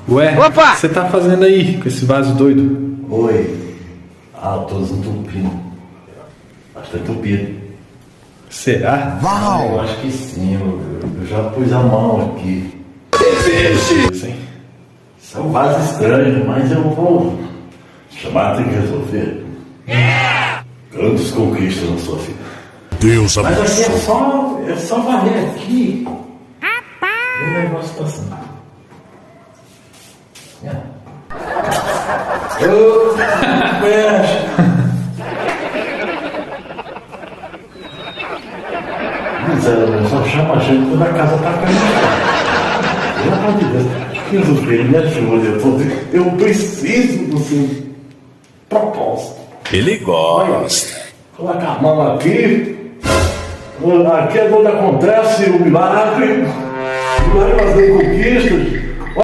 Ué, Opa! o que você tá fazendo aí com esse vaso doido? Oi. Ah, eu tô desentupindo. Acho que tá entupido. Será? Eu acho que sim, eu já pus a mão aqui. Sim. Isso é um vaso estranho, mas eu vou chamar, tem que resolver. Grandes conquistas na sua vida. Deus Mas aqui abençoe. é só varrer aqui. O negócio tá assim. Fecha. Miséria, só chama a gente quando a casa tá caindo. Pelo amor de Deus, resolver, me ajuda. Eu preciso do seu propósito. Ele gosta. Coloca a mão aqui. Aqui é onde acontece o milagre. O milagre das conquistas.